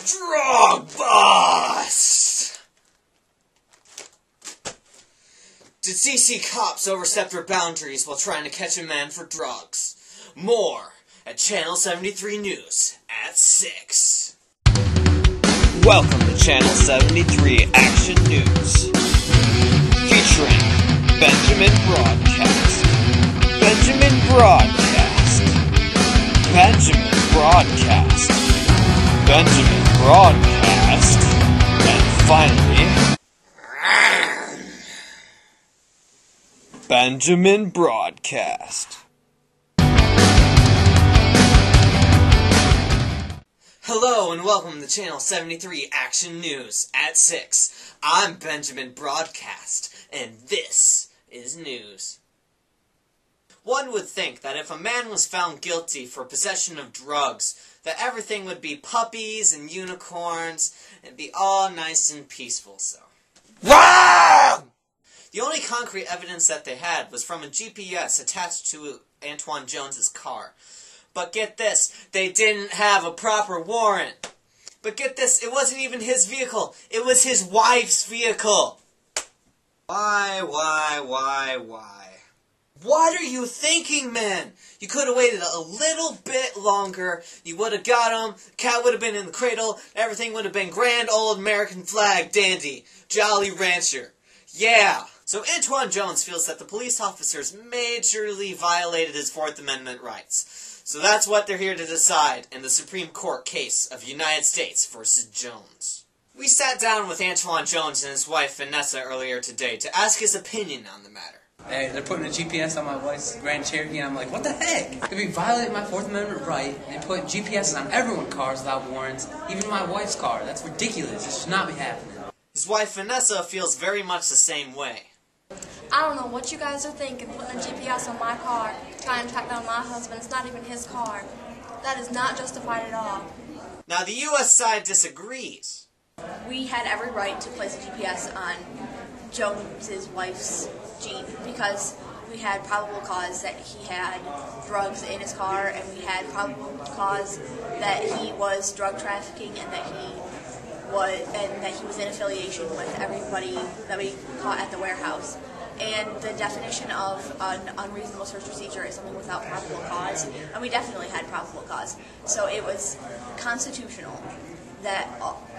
Drug bust! Did CC cops overstep their boundaries while trying to catch a man for drugs? More at Channel 73 News at 6. Welcome to Channel 73 Action News. Featuring Benjamin Broadcast. Benjamin Broadcast. Benjamin Broadcast. Benjamin Broadcast. And finally, Benjamin Broadcast. Hello and welcome to Channel 73 Action News at 6. I'm Benjamin Broadcast, and this is news. One would think that if a man was found guilty for possession of drugs, that everything would be puppies and unicorns and be all nice and peaceful, so. Wrong! The only concrete evidence that they had was from a GPS attached to Antoine Jones' car. But get this, they didn't have a proper warrant. But get this, it wasn't even his vehicle, it was his wife's vehicle. Why? What are you thinking, man? You could have waited a little bit longer, you would have got him, cat would have been in the cradle, everything would have been grand old American flag dandy, Jolly Rancher. Yeah. So Antoine Jones feels that the police officers majorly violated his Fourth Amendment rights. So that's what they're here to decide in the Supreme Court case of United States versus Jones. We sat down with Antoine Jones and his wife Vanessa earlier today to ask his opinion on the matter. Hey, they're putting a GPS on my wife's Grand Cherokee, and I'm like, what the heck? If we violate my Fourth Amendment right, and put GPSs on everyone's cars without warrants, even my wife's car, that's ridiculous. This should not be happening. His wife Vanessa feels very much the same way. I don't know what you guys are thinking, putting a GPS on my car, trying to track down my husband. It's not even his car. That is not justified at all. Now the U.S. side disagrees. We had every right to place a GPS on Jones's wife's Jeep because we had probable cause that he had drugs in his car, and we had probable cause that he was drug trafficking and that he was in affiliation with everybody that we caught at the warehouse. And the definition of an unreasonable search procedure is something without probable cause, and we definitely had probable cause. So it was constitutional that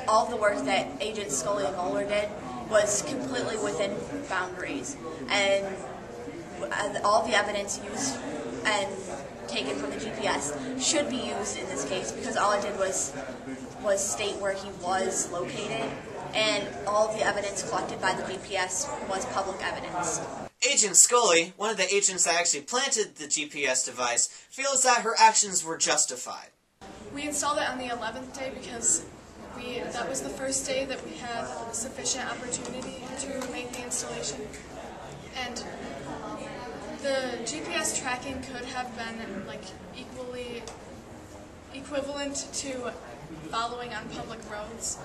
all the work that Agents Scully and Mueller did was completely within boundaries, and all the evidence used and taken from the GPS should be used in this case, because all it did was state where he was located, and all of the evidence collected by the GPS was public evidence. Agent Scully, one of the agents that actually planted the GPS device, feels that her actions were justified. We installed it on the 11th day because that was the first day that we had sufficient opportunity to make the installation. And the GPS tracking could have been like equivalent to following on public roads.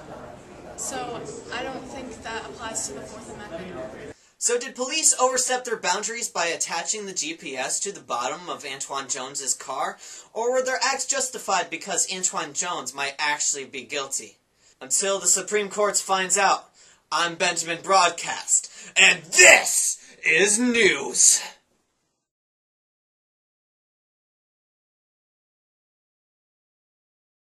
So I don't think that applies to the Fourth Amendment. So did police overstep their boundaries by attaching the GPS to the bottom of Antoine Jones' car? Or were their acts justified because Antoine Jones might actually be guilty? Until the Supreme Court finds out, I'm Benjamin Broadcast, and this is news!